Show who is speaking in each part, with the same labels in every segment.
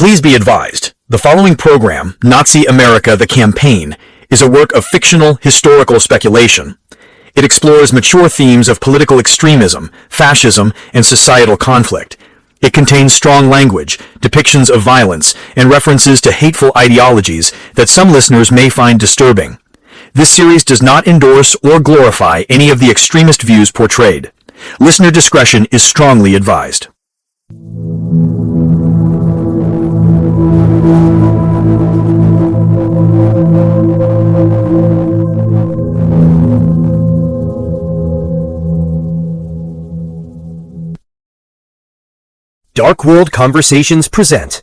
Speaker 1: Please be advised, the following program, Nazi America: The Campaign, is a work of fictional, historical speculation. It explores mature themes of political extremism, fascism, and societal conflict. It contains strong language, depictions of violence, and references to hateful ideologies that some listeners may find disturbing. This series does not endorse or glorify any of the extremist views portrayed. Listener discretion is strongly advised.
Speaker 2: Dark World Conversations present.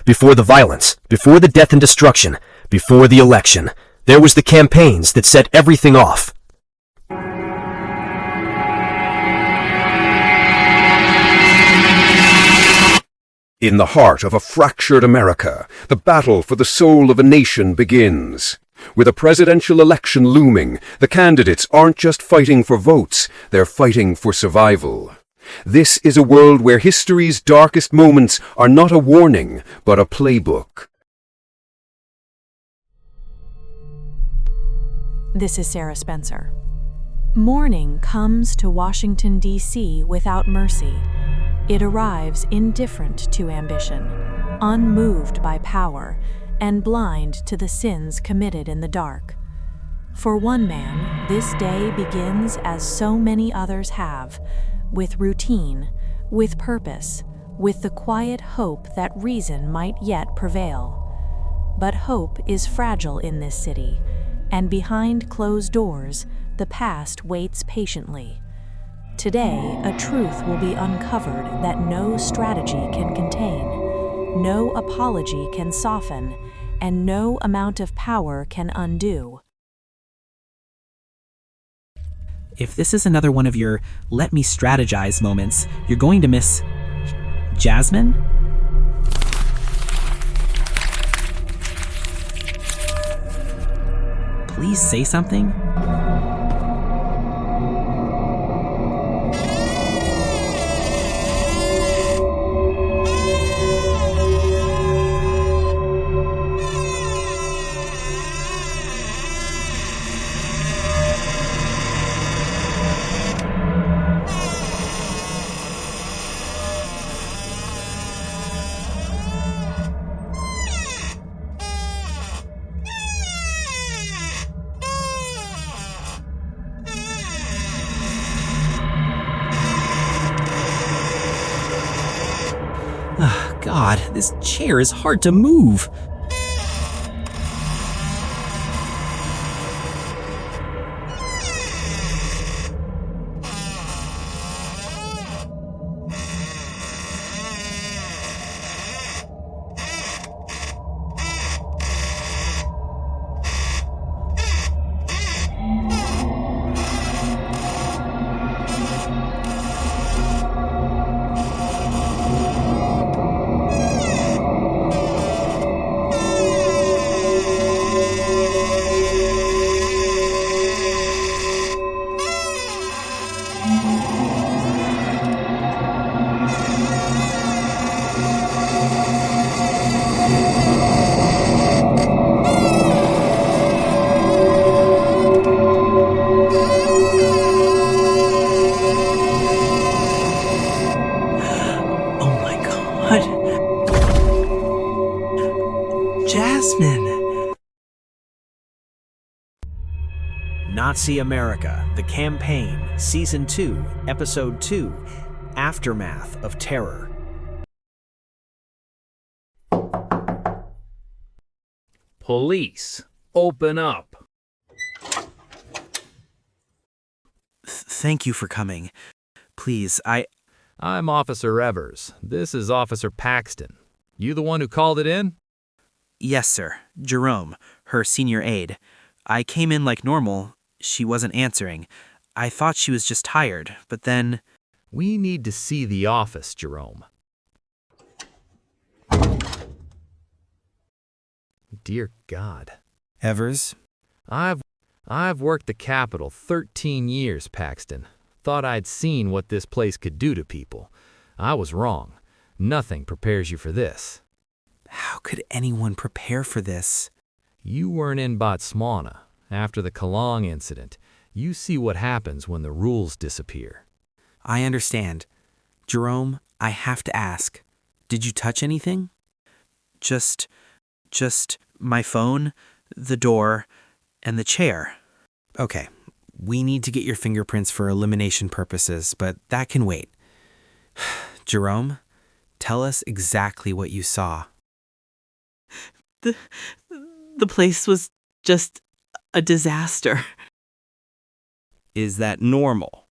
Speaker 2: Before the violence, before the death and destruction, before the election, there was the campaigns that set everything off.
Speaker 3: In the heart of a fractured America, the battle for the soul of a nation begins. With a presidential election looming, the candidates aren't just fighting for votes, they're fighting for survival. This is a world where history's darkest moments are not a warning, but a playbook.
Speaker 4: This is Sarah Spencer. Morning comes to Washington, D.C. without mercy. It arrives indifferent to ambition, unmoved by power, and blind to the sins committed in the dark. For one man, this day begins as so many others have, with routine, with purpose, with the quiet hope that reason might yet prevail. But hope is fragile in this city, and behind closed doors, the past waits patiently. Today, a truth will be uncovered that no strategy can contain. No apology can soften, and no amount of power can undo.
Speaker 5: If this is another one of your let me strategize moments, you're going to miss Jasmine? Please say something. God, this chair is hard to move. Jasmine!
Speaker 6: Nazi America: The Campaign, Season 2, Episode 2, Aftermath of Terror.
Speaker 7: Police, open up.
Speaker 5: Thank you for coming. Please,
Speaker 7: I'm Officer Evers. This is Officer Paxton. You the one who called it in?
Speaker 5: Yes, sir. Jerome, her senior aide. I came in like normal. She wasn't answering. I thought she was just tired, but then...
Speaker 7: We need to see the office, Jerome. Dear God.
Speaker 5: Evers?
Speaker 7: I've worked the Capitol 13 years, Paxton. Thought I'd seen what this place could do to people. I was wrong. Nothing prepares you for this.
Speaker 5: How could anyone prepare for this?
Speaker 7: You weren't in Botswana. After the Kalong incident, you see what happens when the rules disappear.
Speaker 5: I understand. Jerome, I have to ask. Did you touch anything? Just my phone, the door, and the chair. Okay, we need to get your fingerprints for elimination purposes, but that can wait. Jerome, tell us exactly what you saw.
Speaker 8: The place was just a disaster.
Speaker 5: Is that normal?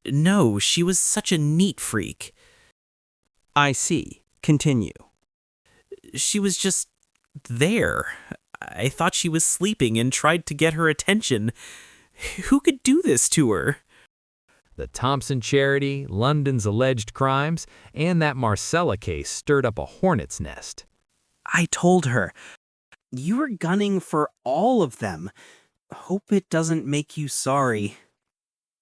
Speaker 5: No, she was such a neat freak. I see. Continue. She was just there. I thought she was sleeping and tried to get her attention. Who could do this to her?
Speaker 7: The Thompson charity, London's alleged crimes, and that Marcella case stirred up a hornet's nest.
Speaker 5: I told her, you were gunning for all of them. Hope it doesn't make you sorry.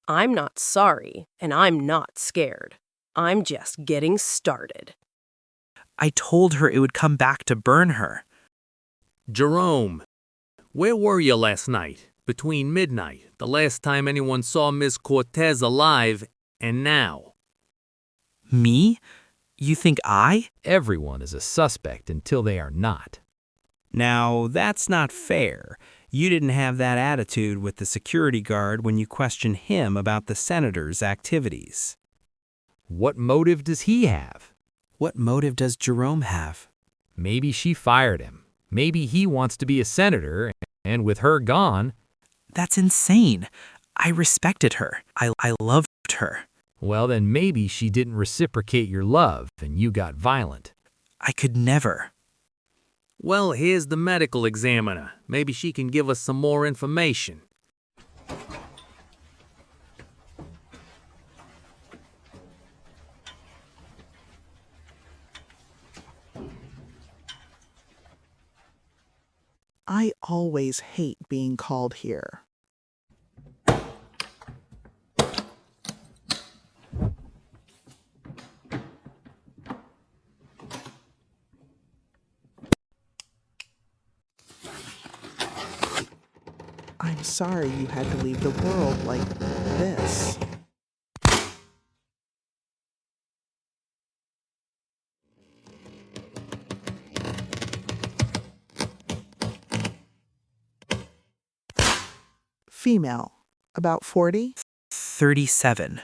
Speaker 9: I'm not sorry, and I'm not scared. I'm just getting started.
Speaker 5: I told her it would come back to burn her.
Speaker 10: Jerome, where were you last night? Between midnight, the last time anyone saw Miss Cortez alive, and now?
Speaker 5: Me? You think I?
Speaker 7: Everyone is a suspect until they are not.
Speaker 5: Now, that's not fair. You didn't have that attitude with the security guard when you questioned him about the senator's activities.
Speaker 7: What motive does he have?
Speaker 5: What motive does Jerome have?
Speaker 7: Maybe she fired him. Maybe he wants to be a senator, and with her gone...
Speaker 5: That's insane. I respected her. I loved her.
Speaker 7: Well, then maybe she didn't reciprocate your love, and you got violent.
Speaker 5: I could never.
Speaker 10: Well, here's the medical examiner. Maybe she can give us some more information.
Speaker 11: I always hate being called here. I'm sorry you had to leave the world like this. Female, about 40?
Speaker 5: 37.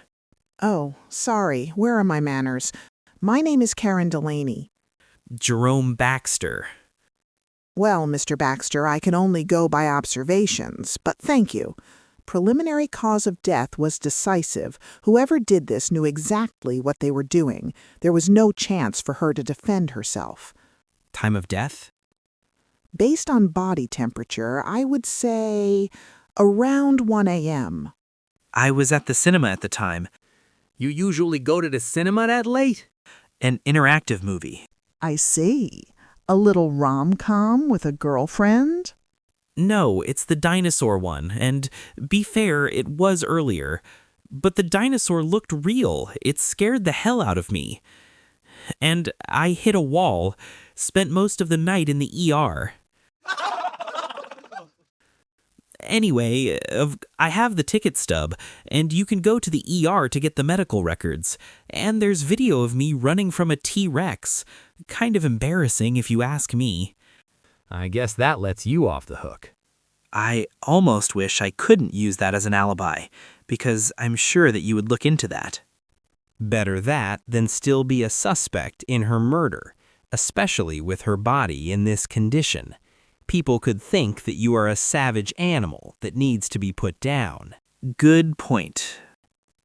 Speaker 11: Oh, sorry. Where are my manners? My name is Karen Delaney.
Speaker 5: Jerome Baxter.
Speaker 11: Well, Mr. Baxter, I can only go by observations, but thank you. Preliminary cause of death was decisive. Whoever did this knew exactly what they were doing. There was no chance for her to defend herself.
Speaker 5: Time of death?
Speaker 11: Based on body temperature, I would say around 1 a.m.
Speaker 5: I was at the cinema at the time.
Speaker 10: You usually go to the cinema that late?
Speaker 5: An interactive movie.
Speaker 11: I see. A little rom-com with a girlfriend?
Speaker 5: No, it's the dinosaur one, and be fair, it was earlier. But the dinosaur looked real. It scared the hell out of me. And I hit a wall, spent most of the night in the ER. Anyway, I have the ticket stub, and you can go to the ER to get the medical records. And there's video of me running from a T-Rex. Kind of embarrassing if you ask me.
Speaker 7: I guess that lets you off the hook.
Speaker 5: I almost wish I couldn't use that as an alibi, because I'm sure that you would look into that. Better that than still be a suspect in her murder, especially with her body in this condition. People could think that you are a savage animal that needs to be put down. Good point.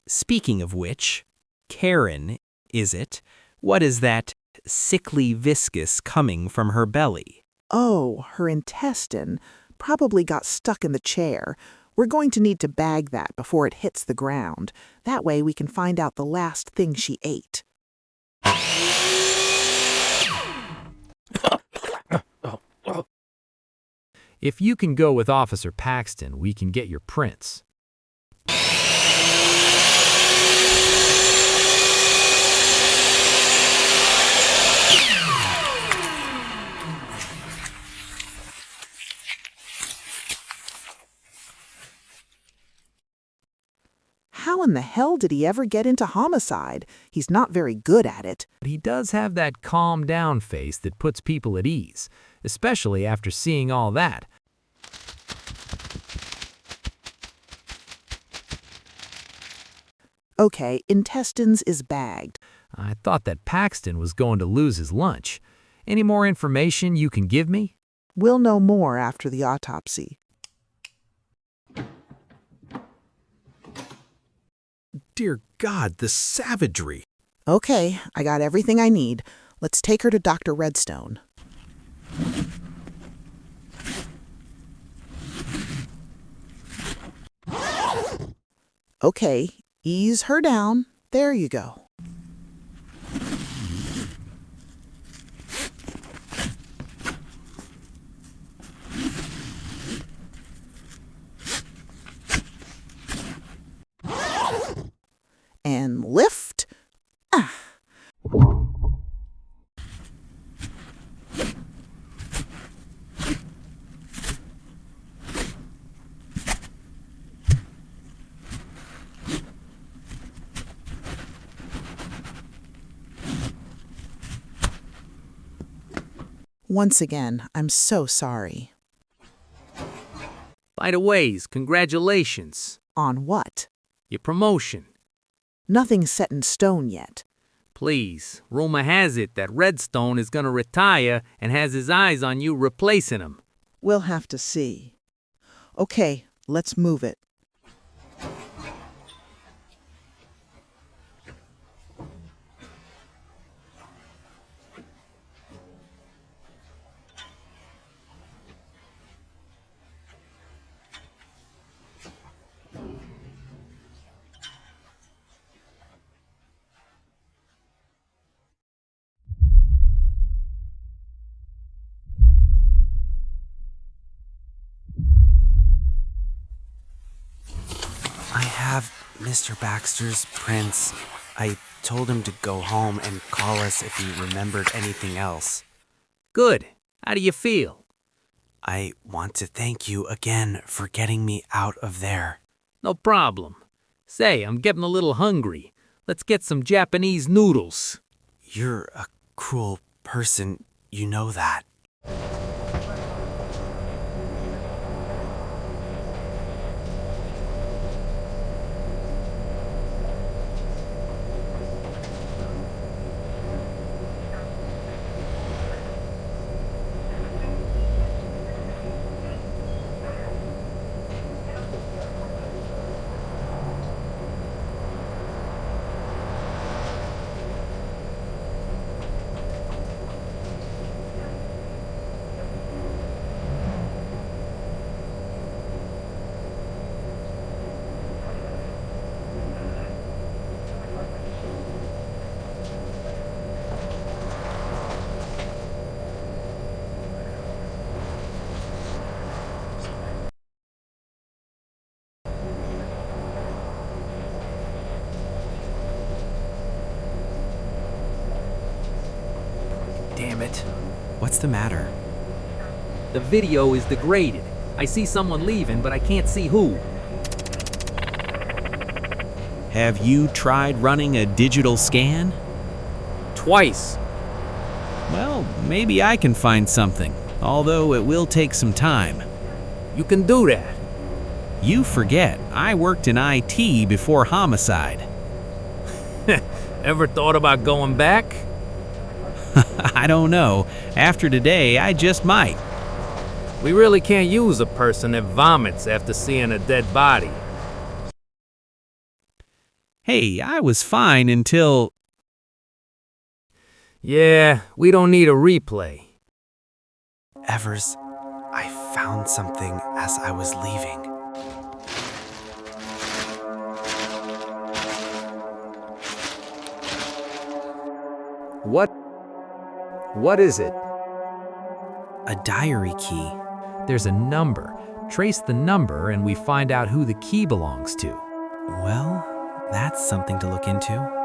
Speaker 5: Speaking of which, Karen, is it? What is that sickly viscous coming from her belly?
Speaker 11: Oh, her intestine. Probably got stuck in the chair. We're going to need to bag that before it hits the ground. That way we can find out the last thing she ate.
Speaker 7: If you can go with Officer Paxton, we can get your prints.
Speaker 11: in the hell did he ever get into homicide? He's not very good at it.
Speaker 7: But he does have that calm down face that puts people at ease, especially after seeing all that.
Speaker 11: Okay, intestines is bagged.
Speaker 7: I thought that Paxton was going to lose his lunch. Any more information you can give me?
Speaker 11: We'll know more after the autopsy.
Speaker 1: Dear God, the savagery.
Speaker 11: Okay, I got everything I need. Let's take her to Dr. Redstone. Okay, ease her down. There you go. And lift. Ah. Once again, I'm so sorry.
Speaker 10: By the ways, congratulations.
Speaker 11: On what?
Speaker 10: Your promotion.
Speaker 11: Nothing's set in stone yet.
Speaker 10: Please, rumor has it that Redstone is gonna retire and has his eyes on you replacing him.
Speaker 11: We'll have to see. Okay, let's move it.
Speaker 5: I have Mr. Baxter's prints. I told him to go home and call us if he remembered anything else.
Speaker 10: Good. How do you feel?
Speaker 5: I want to thank you again for getting me out of there.
Speaker 10: No problem. Say, I'm getting a little hungry. Let's get some Japanese noodles.
Speaker 5: You're a cruel person, you know that.
Speaker 10: Damn it.
Speaker 5: What's the matter?
Speaker 10: The video is degraded. I see someone leaving, but I can't see who.
Speaker 5: Have you tried running a digital scan?
Speaker 10: Twice.
Speaker 5: Well, maybe I can find something, although it will take some time.
Speaker 10: You can do that.
Speaker 5: You forget, I worked in IT before homicide.
Speaker 10: Ever thought about going back?
Speaker 5: I don't know. After today, I just might.
Speaker 10: We really can't use a person that vomits after seeing a dead body.
Speaker 5: Hey, I was fine until...
Speaker 10: Yeah, we don't need a replay.
Speaker 5: Evers, I found something as I was leaving.
Speaker 2: What is it?
Speaker 5: A diary key.
Speaker 7: There's a number. Trace the number and we find out who the key belongs to.
Speaker 5: Well, that's something to look into.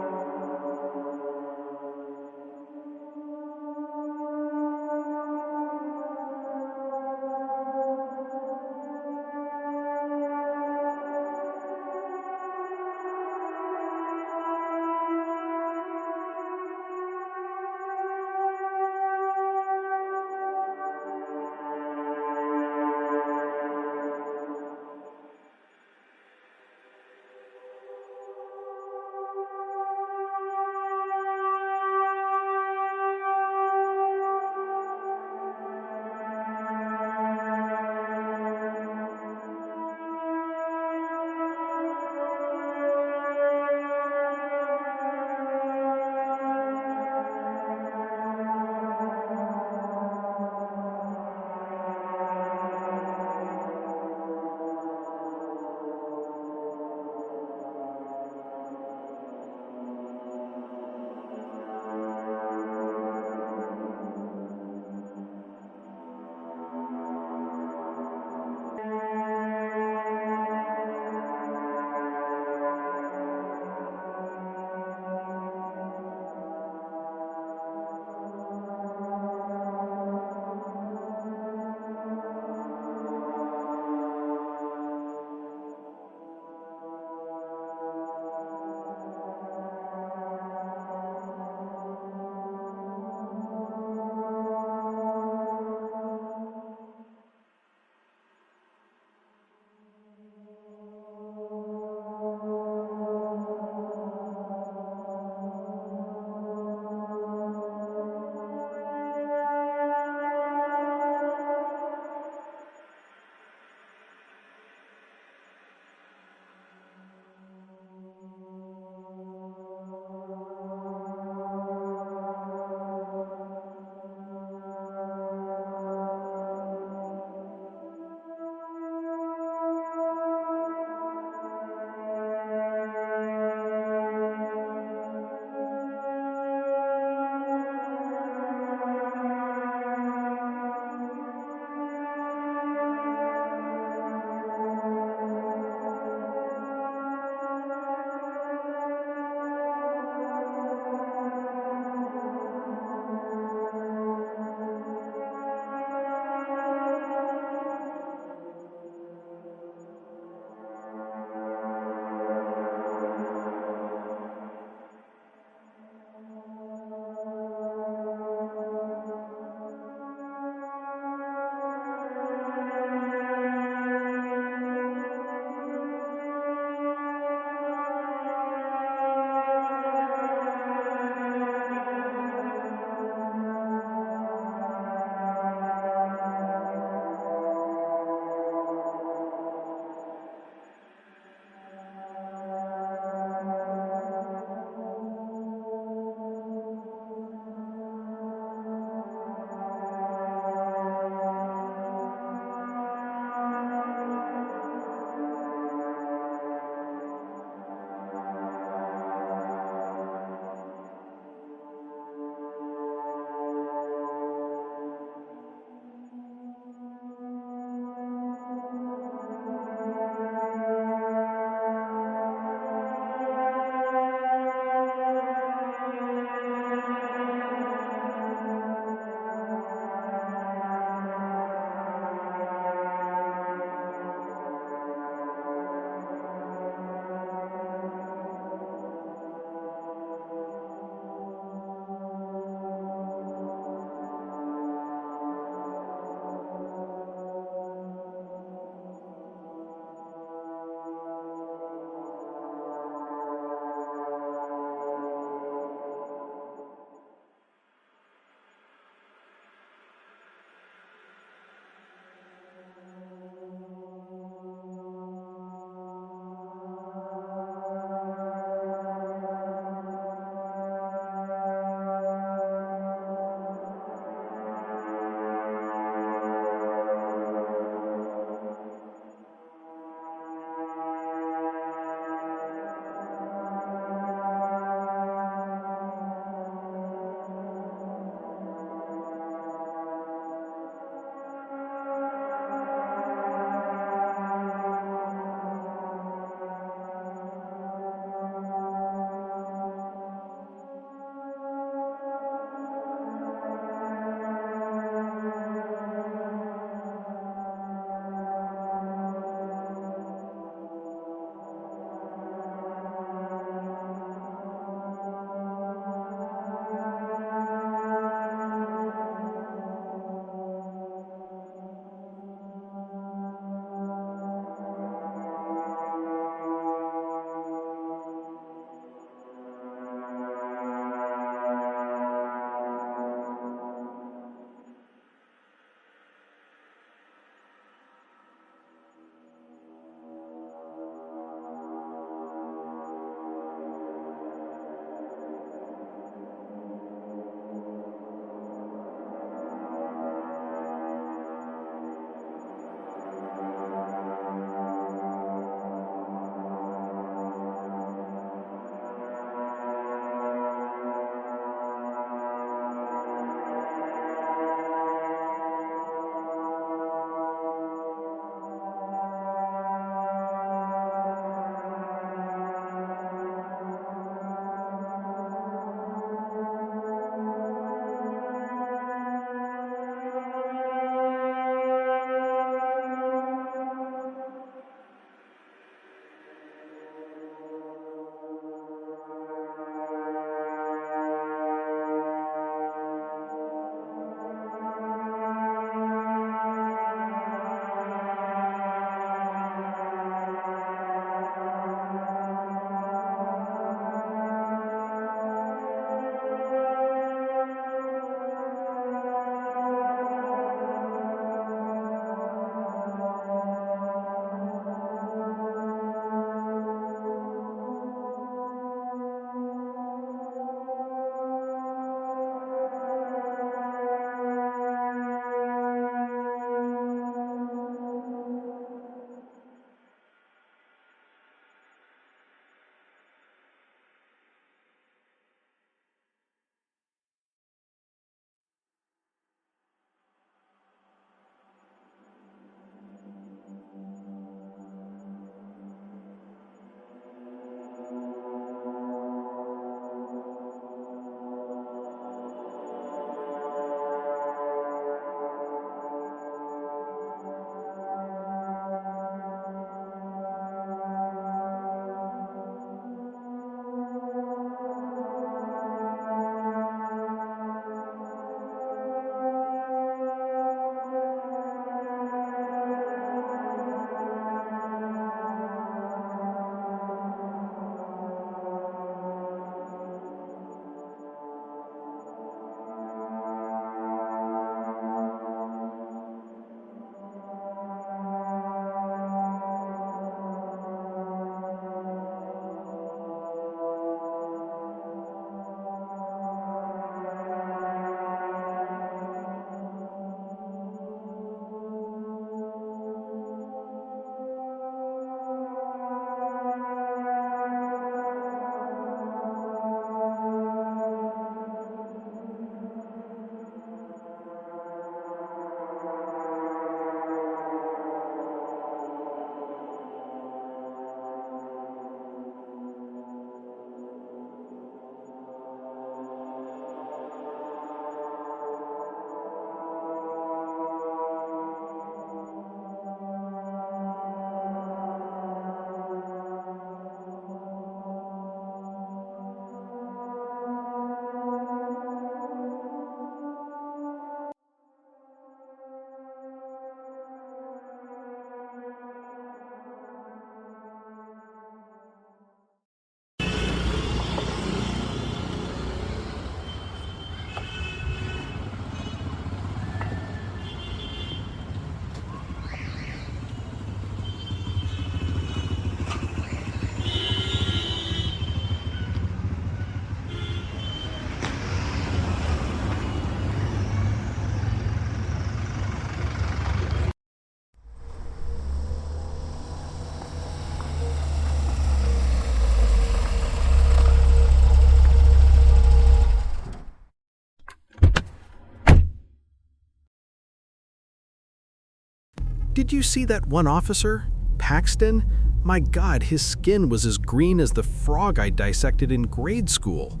Speaker 12: Did you see that one officer? Paxton? My God, his skin was as green as the frog I dissected in grade school.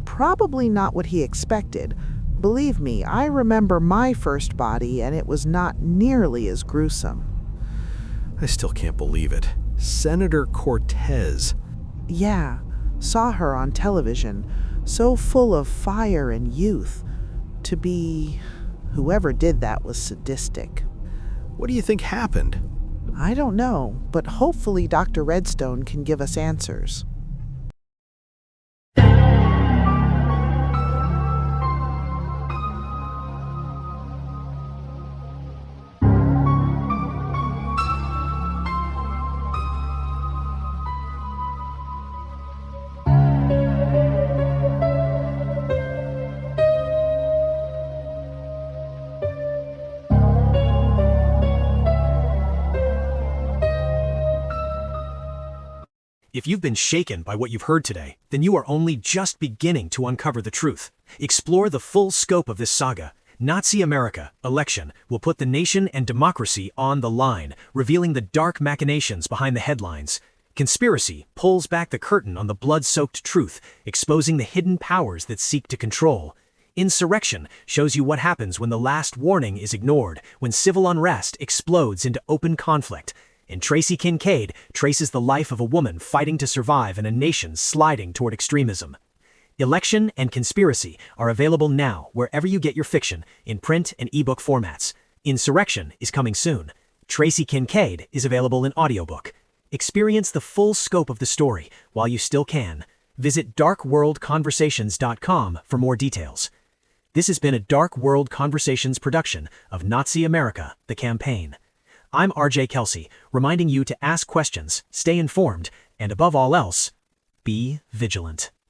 Speaker 11: Probably not what he expected. Believe me, I remember my first body, and it was not nearly as gruesome.
Speaker 12: I still can't believe it. Senator Cortez.
Speaker 11: Yeah, saw her on television, so full of fire and youth. To be... whoever did that was sadistic.
Speaker 12: What do you think happened?
Speaker 11: I don't know, but hopefully Dr. Redstone can give us answers.
Speaker 2: If you've been shaken by what you've heard today, then you are only just beginning to uncover the truth. Explore the full scope of this saga. Nazi America, Election, will put the nation and democracy on the line, revealing the dark machinations behind the headlines. Conspiracy pulls back the curtain on the blood-soaked truth, exposing the hidden powers that seek to control. Insurrection shows you what happens when the last warning is ignored, when civil unrest explodes into open conflict. And Tracy Kincaid traces the life of a woman fighting to survive in a nation sliding toward extremism. Election and Conspiracy are available now wherever you get your fiction, in print and ebook formats. Insurrection is coming soon. Tracy Kincaid is available in audiobook. Experience the full scope of the story while you still can. Visit darkworldconversations.com for more details. This has been a Dark World Conversations production of Nazi America, The Campaign. I'm RJ Kelsey, reminding you to ask questions, stay informed, and above all else, be vigilant.